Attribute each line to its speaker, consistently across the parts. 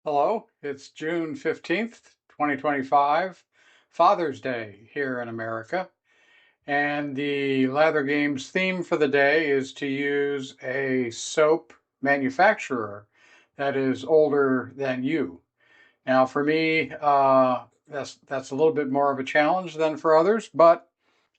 Speaker 1: Hello, it's June 15th, 2025, Father's Day here in America. And the Lather Games theme for the day is to use a soap manufacturer that is older than you. Now, for me, that's a little bit more of a challenge than for others, but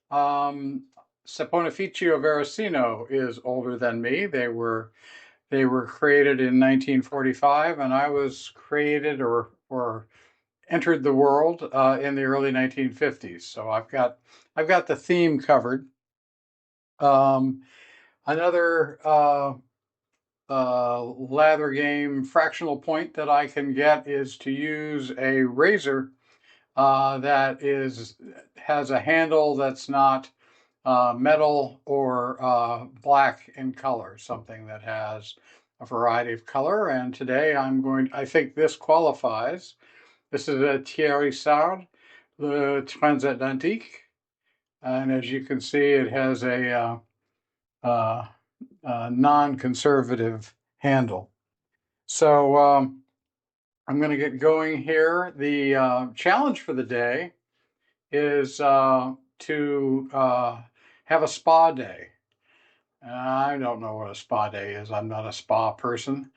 Speaker 1: um, Saponificio Varesino is older than me. They were created in 1945, and I was created or entered the world in the early 1950s. So I've got the theme covered. Um, another lather game fractional point that I can get is to use a razor that has a handle that's not metal or black in color, something that has a variety of color. And today I think this qualifies. This is a Thiers Issard, the Transatlantic. And as you can see, it has a non-conservative handle. So I'm going to get going here. The challenge for the day is to have a spa day. I don't know what a spa day is. I'm not a spa person.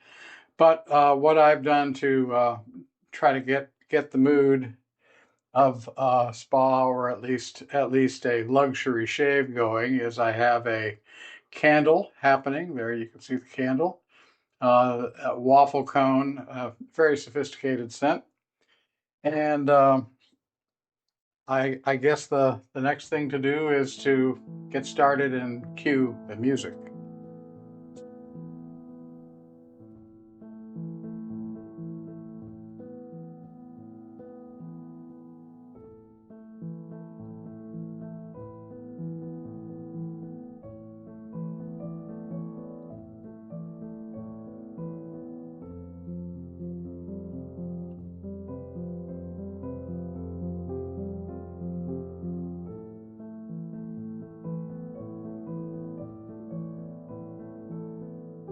Speaker 1: But what I've done to try to get the mood of spa, or at least a luxury shave going, is I have a candle happening. There you can see the candle. A waffle cone, very sophisticated scent. And I guess the next thing to do is to get started and cue the music.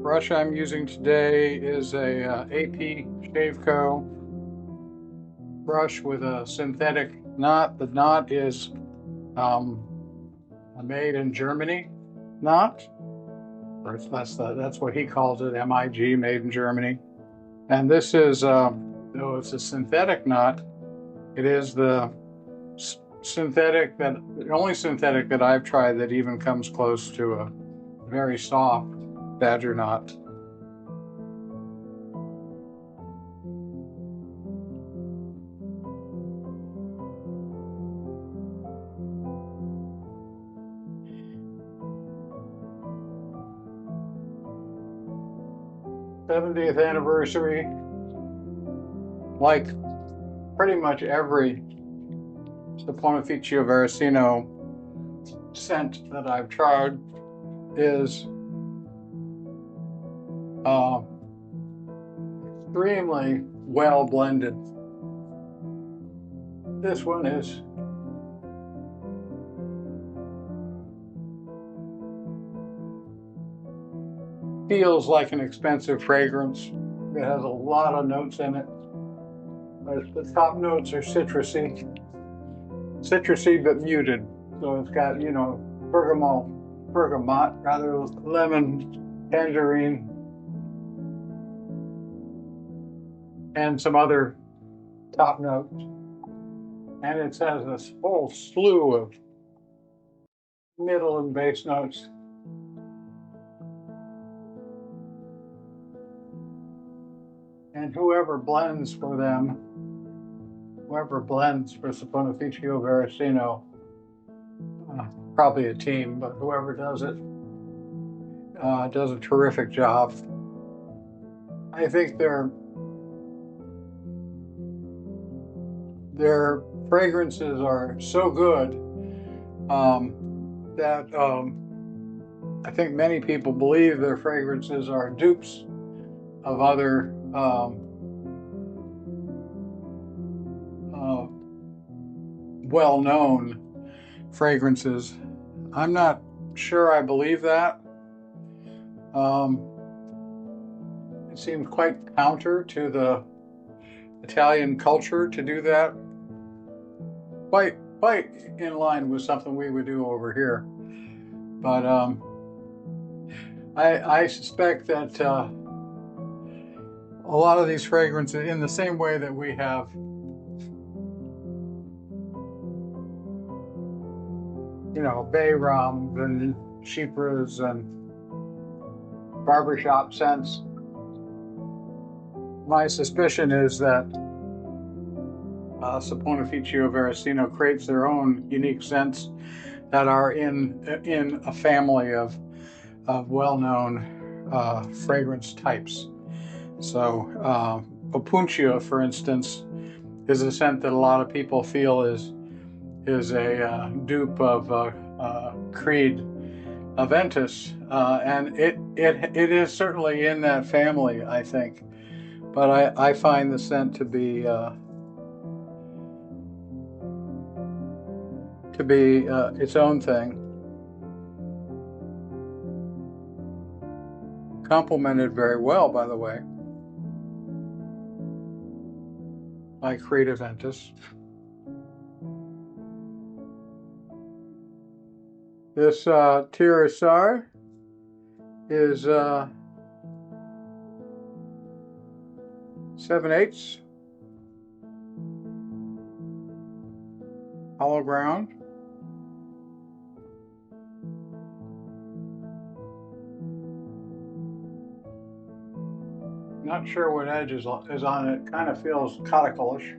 Speaker 1: Brush I'm using today is a AP Shave Co. brush with a synthetic knot. The knot is um, a made in Germany knot. Or that's what he calls it, MIG, made in Germany. And this is, though it's a synthetic knot, it is the only synthetic that I've tried that even comes close to a very soft badger knot. '70th anniversary, like pretty much every Saponificio Varesino scent that I've tried, is extremely well blended. This one feels like an expensive fragrance. It has a lot of notes in it. The top notes are citrusy but muted. So it's got, bergamot, rather, lemon, tangerine, and some other top notes. And it has this whole slew of middle and base notes. And whoever blends for Saponificio Varesino, probably a team, but whoever does it does a terrific job. I think their fragrances are so good that I think many people believe their fragrances are dupes of other well-known fragrances. I'm not sure I believe that. It seems quite counter to the Italian culture to do that. Quite in line with something we would do over here. But I suspect that a lot of these fragrances, in the same way that we have, you know, bay rums and chypres and barbershop scents, my suspicion is that Saponificio Varesino creates their own unique scents that are in a family of well-known fragrance types. So Opuntia, for instance, is a scent that a lot of people feel is a dupe of Creed Aventus, and it is certainly in that family, I think. But I find the scent to be its own thing. Complemented very well, by the way, by Creed Aventus. This Thiers Issard is 7/8 hollow ground. Not sure what edge is on it. Kind of feels cuticle-ish.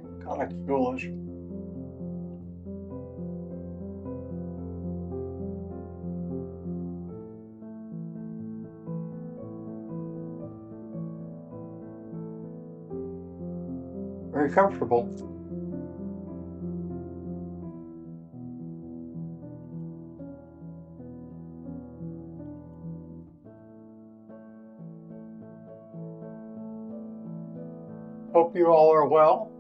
Speaker 1: Very comfortable. Hope you all are well,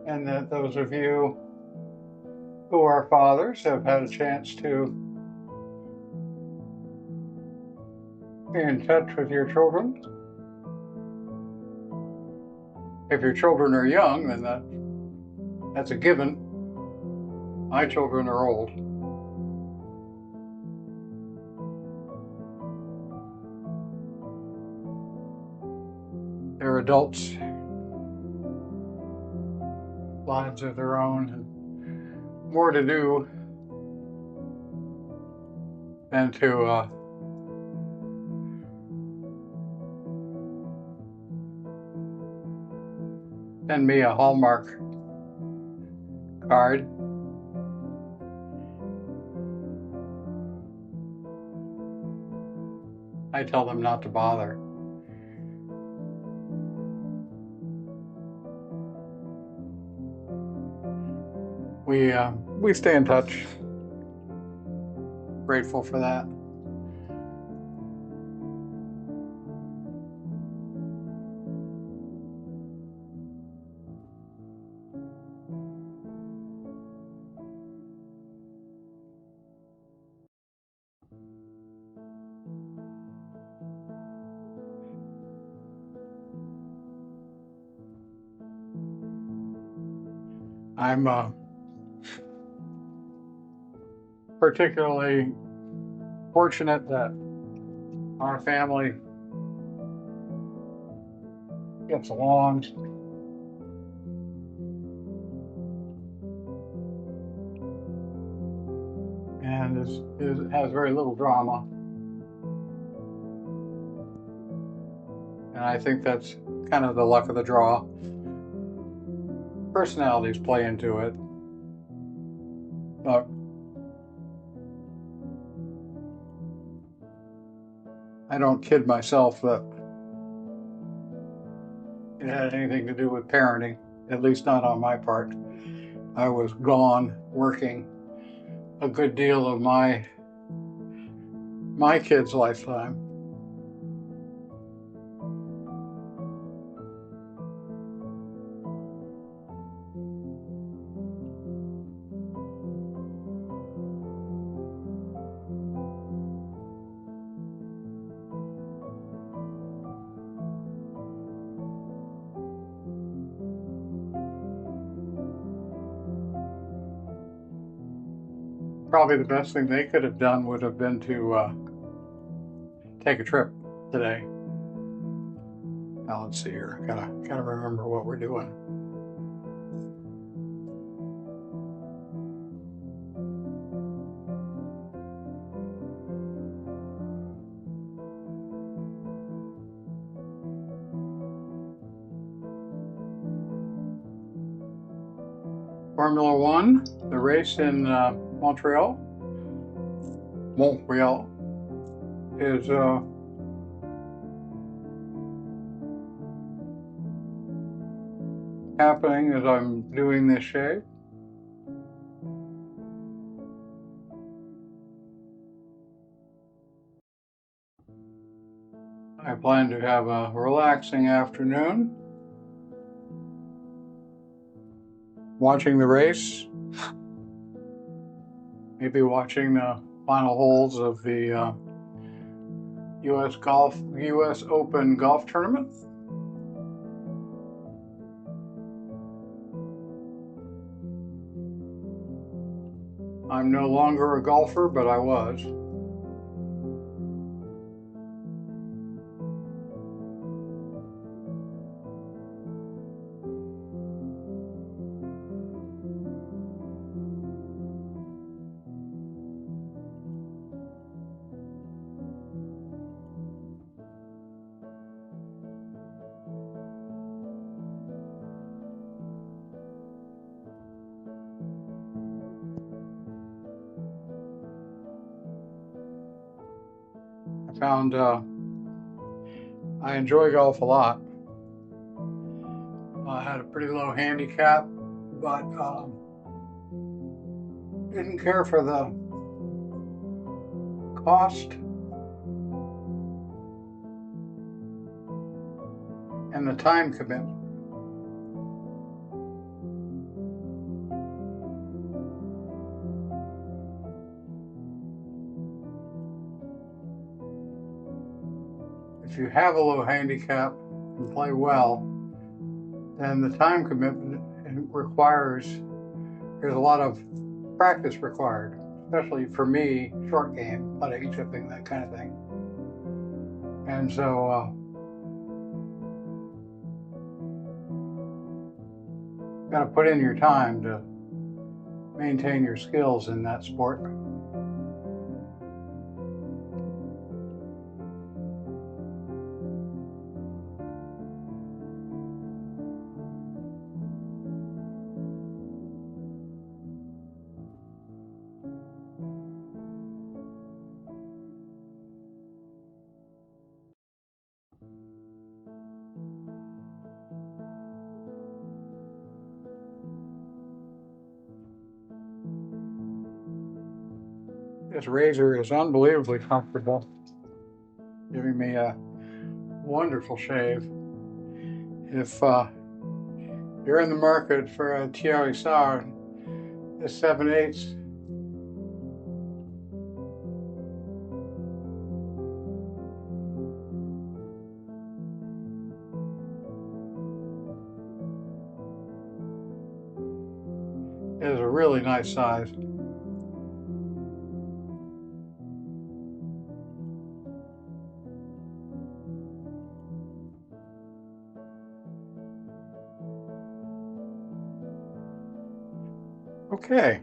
Speaker 1: and that those of you who are fathers have had a chance to be in touch with your children. If your children are young, then that's a given. My children are old. They're adults, lives of their own, and more to do than to send me a Hallmark card. I tell them not to bother. We stay in touch. Grateful for that. I'm particularly fortunate that our family gets along and has very little drama. And I think that's kind of the luck of the draw. Personalities play into it. But I don't kid myself that it had anything to do with parenting, at least not on my part. I was gone working a good deal of my kids' lifetime. probably the best thing they could have done would have been to take a trip today. Now let's see here. Gotta remember what we're doing. Formula One, the race in Montreal is happening as I'm doing this shave. I plan to have a relaxing afternoon, watching the race, maybe watching the final holes of the U.S. Open golf tournament. I'm no longer a golfer, but I was. Found I enjoy golf a lot. I had a pretty low handicap, but didn't care for the cost and the time commitment. If you have a low handicap and play well, then the time commitment requires, there's a lot of practice required, especially for me, short game, putting, chipping, that kind of thing. And so, got to put in your time to maintain your skills in that sport. This razor is unbelievably comfortable, giving me a wonderful shave. If you're in the market for a Thiers Issard, this 7/8 is a really nice size. Okay.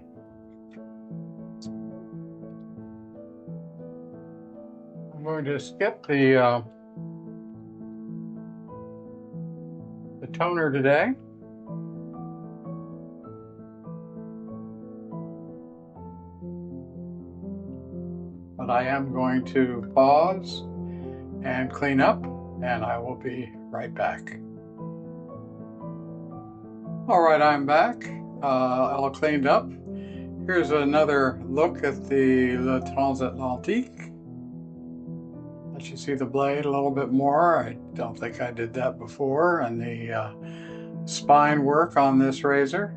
Speaker 1: I'm going to skip the toner today. But I am going to pause and clean up, and I will be right back. All right, I'm back. All cleaned up. Here's another look at the Transatlantic. Let you see the blade a little bit more. I don't think I did that before. And the spine work on this razor.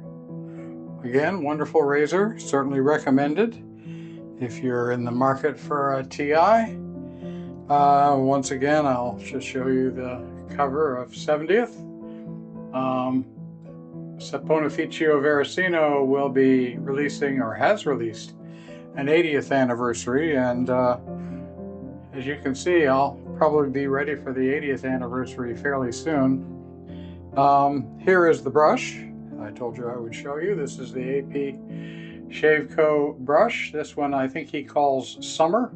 Speaker 1: Again, wonderful razor, certainly recommended if you're in the market for a TI. Once again, I'll just show you the cover of 70th. Saponificio Varesino will be releasing, or has released, an 80th anniversary, and as you can see, I'll probably be ready for the 80th anniversary fairly soon. Here is the brush. I told you I would show you. This is the AP Shave Co. brush. This one I think he calls Summer.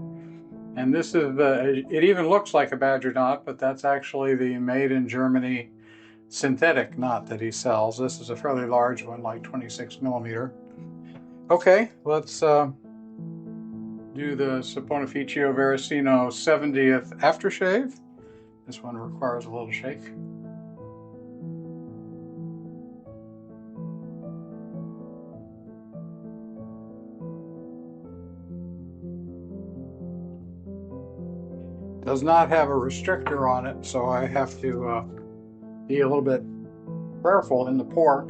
Speaker 1: And this is it even looks like a badger knot, but that's actually the made in Germany synthetic knot that he sells. This is a fairly large one, like 26 millimeter. Okay, let's do the Saponificio Varesino 70th Aftershave. This one requires a little shake. Does not have a restrictor on it, so I have to be a little bit careful in the pour.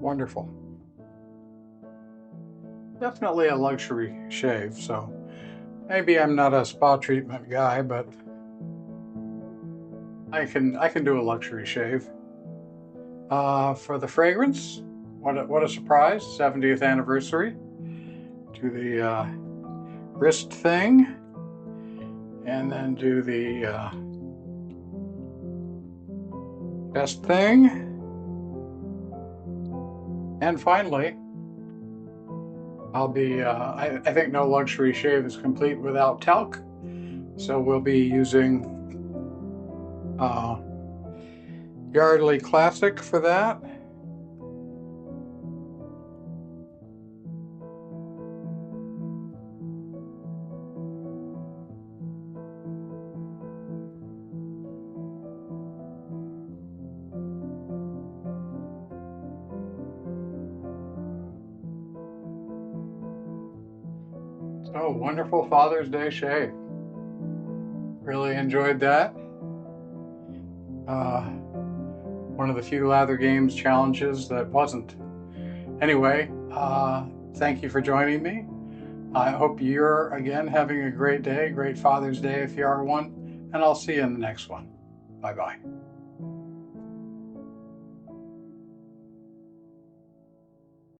Speaker 1: Wonderful. Definitely a luxury shave, so maybe I'm not a spa treatment guy, but I can do a luxury shave. For the fragrance, what a surprise! 70th anniversary. Do the wrist thing, and then do the chest thing, and finally, I'll be. I think no luxury shave is complete without talc, so we'll be using Yardley Classic for that. So, wonderful Father's Day shave. Really enjoyed that. One of the few Lather Games challenges that wasn't. Anyway, thank you for joining me. I hope you're, again, having a great day, great Father's Day if you are one, and I'll see you in the next one. Bye-bye.